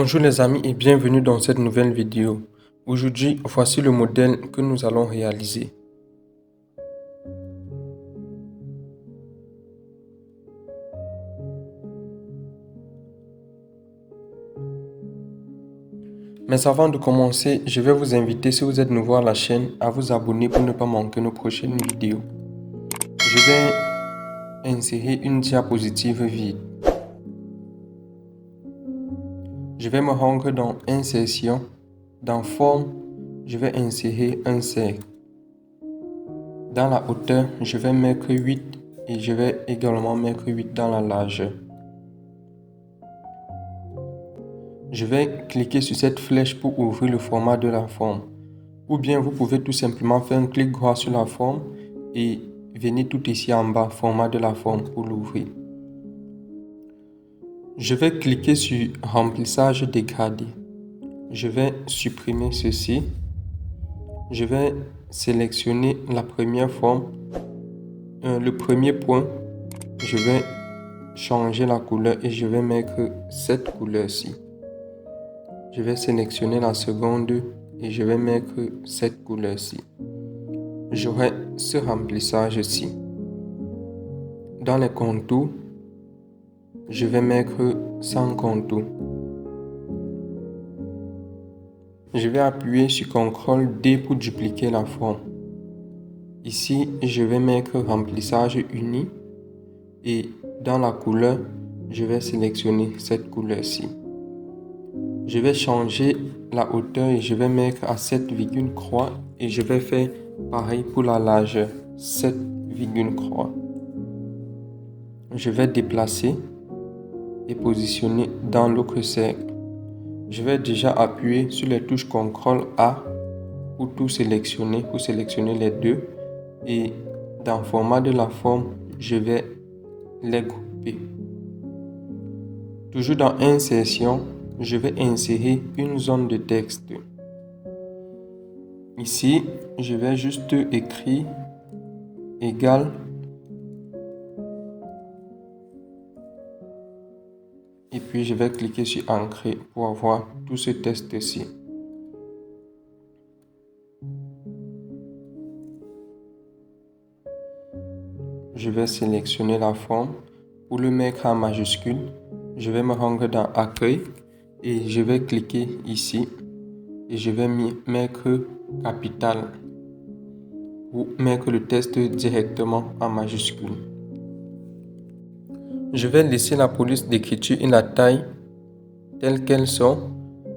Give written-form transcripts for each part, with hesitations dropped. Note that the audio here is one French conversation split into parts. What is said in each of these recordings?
Bonjour les amis et bienvenue dans cette nouvelle vidéo. Aujourd'hui, voici le modèle que nous allons réaliser. Mais avant de commencer, je vais vous inviter, si vous êtes nouveau à la chaîne, à vous abonner pour ne pas manquer nos prochaines vidéos. Je vais insérer une diapositive vide. Je vais me rendre dans Insertion. Dans Forme, je vais insérer un cercle. Dans la hauteur, je vais mettre 8 et je vais également mettre 8 dans la largeur. Je vais cliquer sur cette flèche pour ouvrir le format de la forme. Ou bien vous pouvez tout simplement faire un clic droit sur la forme et venir tout ici en bas, format de la forme pour l'ouvrir. Je vais cliquer sur remplissage dégradé. Je vais supprimer ceci. Je vais sélectionner la première forme, le premier point. Je vais changer la couleur et je vais mettre cette couleur-ci. Je vais sélectionner la seconde et je vais mettre cette couleur-ci. J'aurai ce remplissage-ci. Dans les contours, je vais mettre sans contour. Je vais appuyer sur CTRL-D pour dupliquer la forme. Ici, je vais mettre remplissage uni et dans la couleur, je vais sélectionner cette couleur-ci. Je vais changer la hauteur et je vais mettre à 7, croix et je vais faire pareil pour la largeur, 7, croix. Je vais déplacer et positionner dans l'autre cercle. Je vais déjà appuyer sur les touches CTRL-A pour tout sélectionner, pour sélectionner les deux. Et dans le format de la forme, je vais les grouper. Toujours dans Insertion, je vais insérer une zone de texte. Ici, je vais juste écrire égal et puis je vais cliquer sur Ancrer pour avoir tout ce texte-ci. Je vais sélectionner la forme. Pour le mettre en majuscule, je vais me rendre dans Accueil et je vais cliquer ici et je vais mettre capital pour mettre le texte directement en majuscule. Je vais laisser la police d'écriture et la taille telles qu'elles sont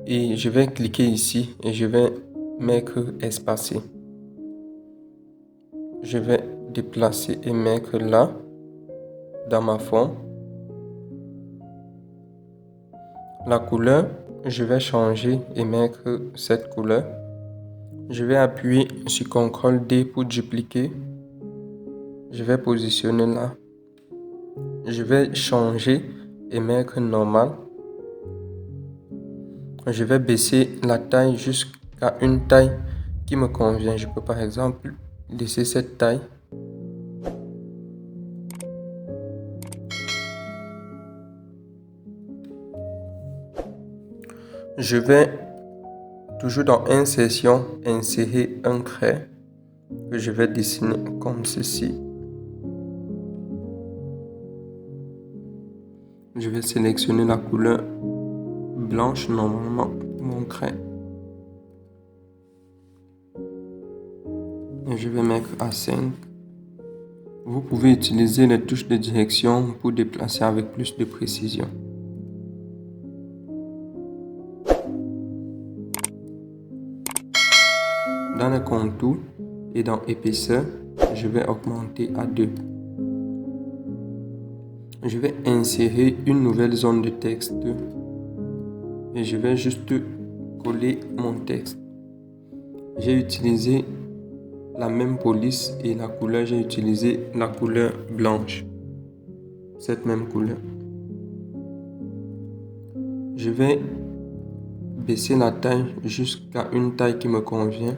et je vais cliquer ici et je vais mettre espacé. Je vais déplacer et mettre là dans ma forme. La couleur, je vais changer et mettre cette couleur. Je vais appuyer sur CTRL-D pour dupliquer. Je vais positionner là. Je vais changer et mettre normal. Je vais baisser la taille jusqu'à une taille qui me convient. Je peux par exemple laisser cette taille. Je vais toujours dans Insertion, insérer un trait que je vais dessiner comme ceci. Je vais sélectionner la couleur blanche normalement pour mon trait. Et je vais mettre à 5. Vous pouvez utiliser les touches de direction pour déplacer avec plus de précision. Dans les contours et dans épaisseur, je vais augmenter à 2. Je vais insérer une nouvelle zone de texte et je vais juste coller mon texte. J'ai utilisé la même police et la couleur, j'ai utilisé la couleur blanche, cette même couleur. Je vais baisser la taille jusqu'à une taille qui me convient.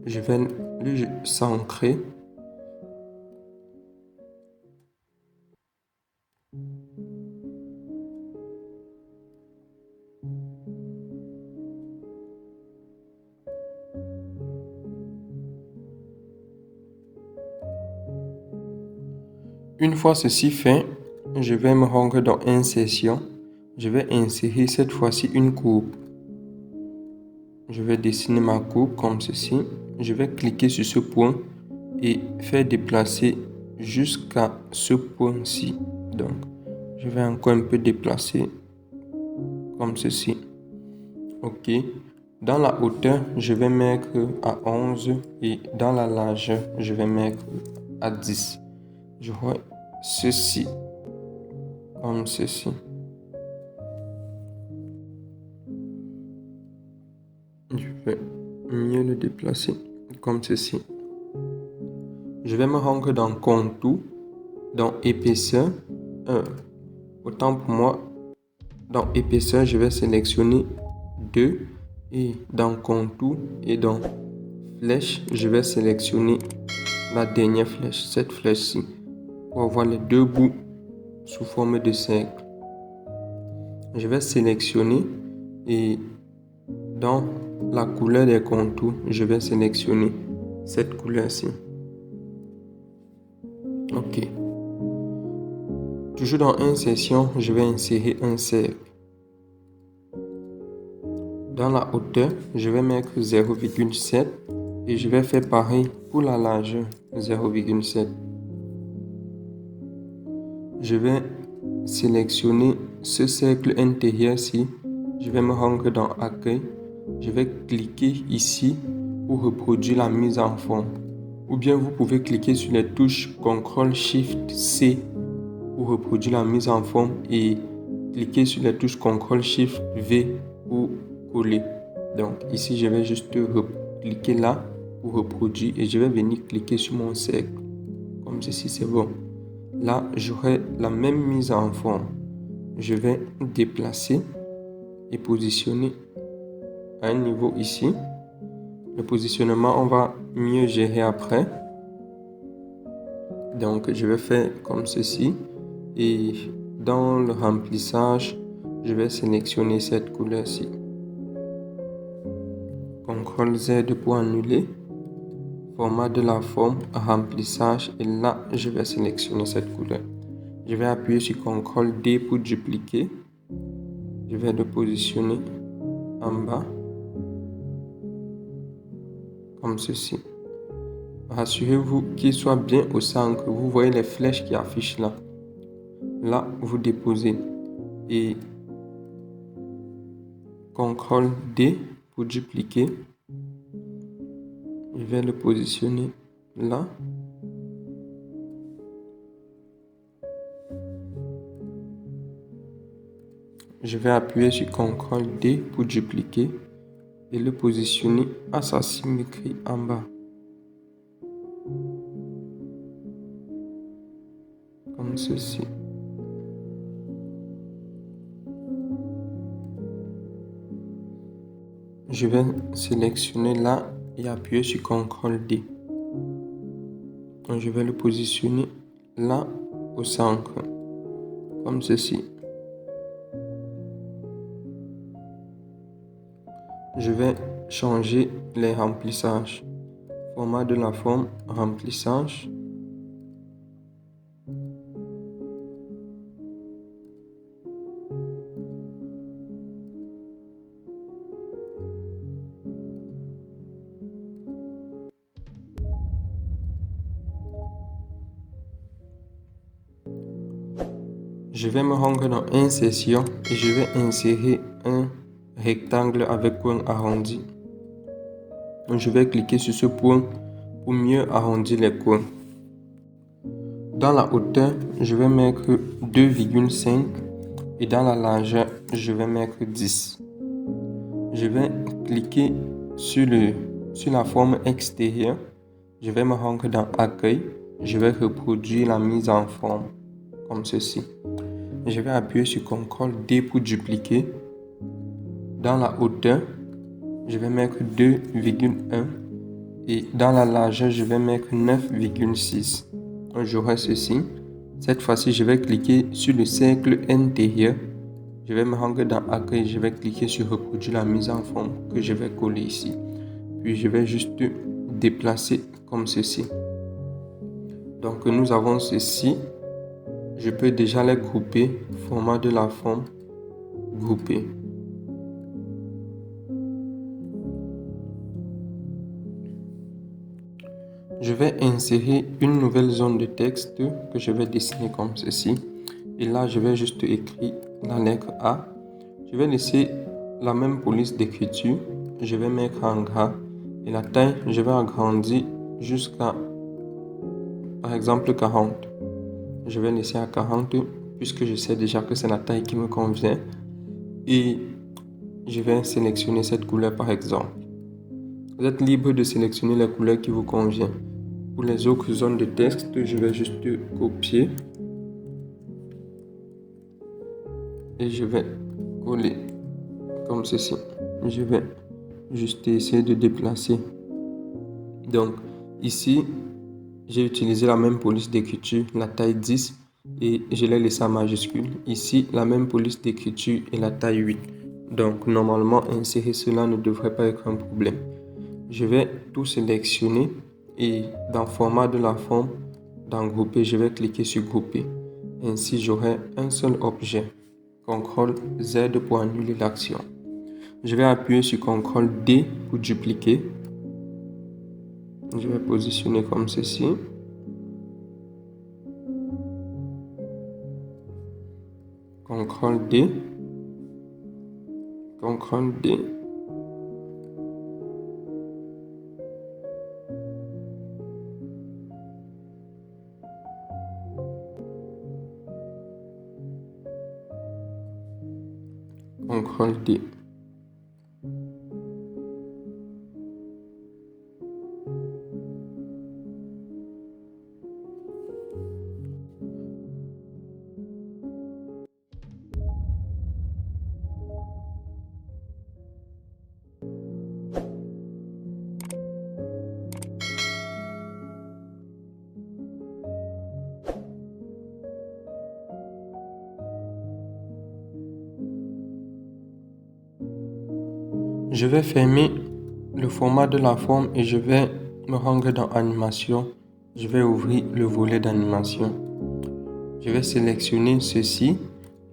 Je vais le centrer. Une fois ceci fait, je vais me rendre dans Insertion. Je vais insérer cette fois-ci une courbe. Je vais dessiner ma courbe comme ceci. Je vais cliquer sur ce point et faire déplacer jusqu'à ce point-ci. Donc, je vais encore un peu déplacer comme ceci. OK. Dans la hauteur, je vais mettre à 11 et dans la largeur, je vais mettre à 10. Je vois ceci comme ceci. Je vais mieux le déplacer comme ceci. Je vais me rendre dans Contour, dans Épaisseur. Autant pour moi, dans Épaisseur, je vais sélectionner 2. Et dans Contour et dans Flèche, je vais sélectionner la dernière flèche, cette flèche-ci, pour avoir les deux bouts sous forme de cercle. Je vais sélectionner et dans la couleur des contours, je vais sélectionner cette couleur-ci. OK. Toujours dans Insertion, je vais insérer un cercle. Dans la hauteur, je vais mettre 0,7 et je vais faire pareil pour la largeur, 0,7. Je vais sélectionner ce cercle intérieur-ci. Je vais me rendre dans Accueil. Je vais cliquer ici pour reproduire la mise en forme. Ou bien vous pouvez cliquer sur les touches CTRL-SHIFT-C pour reproduire la mise en forme et cliquer sur les touches CTRL-SHIFT-V pour coller. Donc ici, je vais juste cliquer là pour reproduire et je vais venir cliquer sur mon cercle. Comme ceci, c'est bon. Là, j'aurai la même mise en forme. Je vais déplacer et positionner à un niveau ici. Le positionnement, on va mieux gérer après. Donc, je vais faire comme ceci. Et dans le remplissage, je vais sélectionner cette couleur-ci. CTRL Z pour annuler. Format de la forme, remplissage. Et là, je vais sélectionner cette couleur. Je vais appuyer sur CTRL D pour dupliquer. Je vais le positionner en bas. Comme ceci. Rassurez-vous qu'il soit bien au centre. Vous voyez les flèches qui affichent là. Là, vous déposez. Et CTRL D pour dupliquer. Je vais le positionner là. Je vais appuyer sur CTRL D pour dupliquer et le positionner à sa symétrie en bas. Comme ceci. Je vais sélectionner là et appuyer sur CTRL D. Je vais le positionner là au centre. Comme ceci. Je vais changer les remplissages. Format de la forme, remplissage. Je vais me rendre dans Insertion et je vais insérer un rectangle avec coin arrondi. Je vais cliquer sur ce point pour mieux arrondir les coins. Dans la hauteur, je vais mettre 2,5 et dans la largeur, je vais mettre 10. Je vais cliquer sur la forme extérieure. Je vais me rendre dans Accueil. Je vais reproduire la mise en forme comme ceci. Je vais appuyer sur CTRL D pour dupliquer. Dans la hauteur, je vais mettre 2,1 et dans la largeur, je vais mettre 9,6. J'aurai ceci. Cette fois-ci, je vais cliquer sur le cercle intérieur. Je vais me rendre dans Accueil. Je vais cliquer sur Reproduire la mise en forme que je vais coller ici. Puis, je vais juste déplacer comme ceci. Donc, nous avons ceci. Je peux déjà les grouper. Format de la forme, grouper. Je vais insérer une nouvelle zone de texte que je vais dessiner comme ceci. Et là, je vais juste écrire la lettre A. Je vais laisser la même police d'écriture. Je vais mettre en gras. Et la taille, je vais agrandir jusqu'à, par exemple, 40. Je vais laisser à 40 puisque je sais déjà que c'est la taille qui me convient. Et je vais sélectionner cette couleur, par exemple. Vous êtes libre de sélectionner la couleur qui vous convient. Pour les autres zones de texte, je vais juste copier et je vais coller comme ceci. Je vais juste essayer de déplacer. Donc ici, j'ai utilisé la même police d'écriture, la taille 10 et je l'ai laissé en majuscule. Ici, la même police d'écriture et la taille 8. Donc normalement, insérer cela ne devrait pas être un problème. Je vais tout sélectionner et dans format de la forme, dans grouper, je vais cliquer sur grouper. Ainsi, j'aurai un seul objet. CTRL Z pour annuler l'action. Je vais appuyer sur CTRL D pour dupliquer. Je vais positionner comme ceci. CTRL D. CTRL D. CTRL D. Je vais fermer le format de la forme et je vais me rendre dans Animation. Je vais ouvrir le volet d'animation. Je vais sélectionner ceci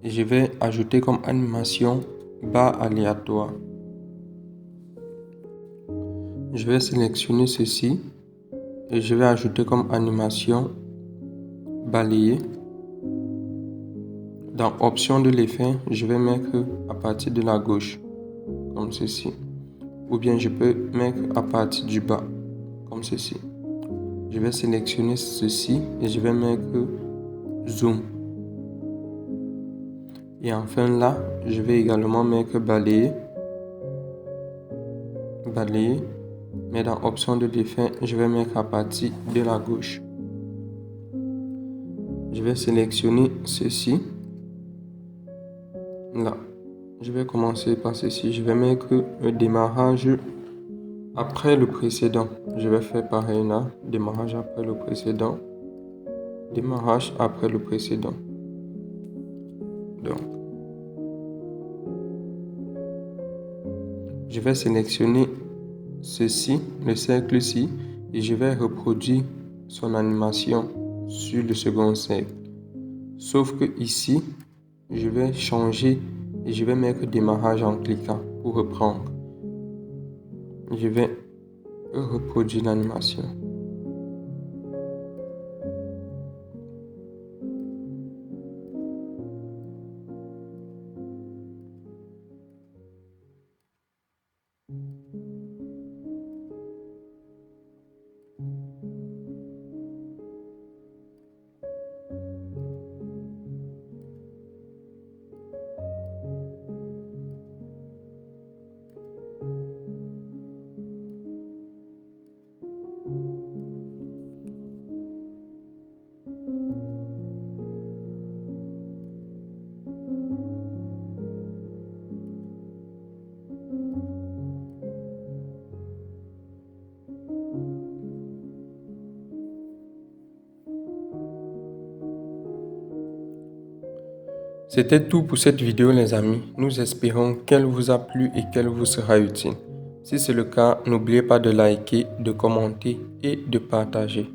et je vais ajouter comme animation barre aléatoire. Je vais sélectionner ceci et je vais ajouter comme animation balayer. Dans option de l'effet, je vais mettre à partir de la gauche, comme ceci. Ou bien je peux mettre à partir du bas, comme ceci. Je vais sélectionner ceci et je vais mettre zoom. Et enfin là, je vais également mettre balayer. Balayer. Mais dans option de l'effet, je vais mettre à partir de la gauche. Je vais sélectionner ceci. Là, je vais commencer par ceci. Je vais mettre le démarrage après le précédent. Je vais faire pareil là. Démarrage après le précédent. Démarrage après le précédent. Donc, je vais sélectionner ceci, le cercle-ci, et je vais reproduire son animation sur le second cercle. Sauf que ici, je vais changer et je vais mettre démarrage en cliquant pour reprendre. Je vais reproduire l'animation. C'était tout pour cette vidéo les amis. Nous espérons qu'elle vous a plu et qu'elle vous sera utile. Si c'est le cas, n'oubliez pas de liker, de commenter et de partager.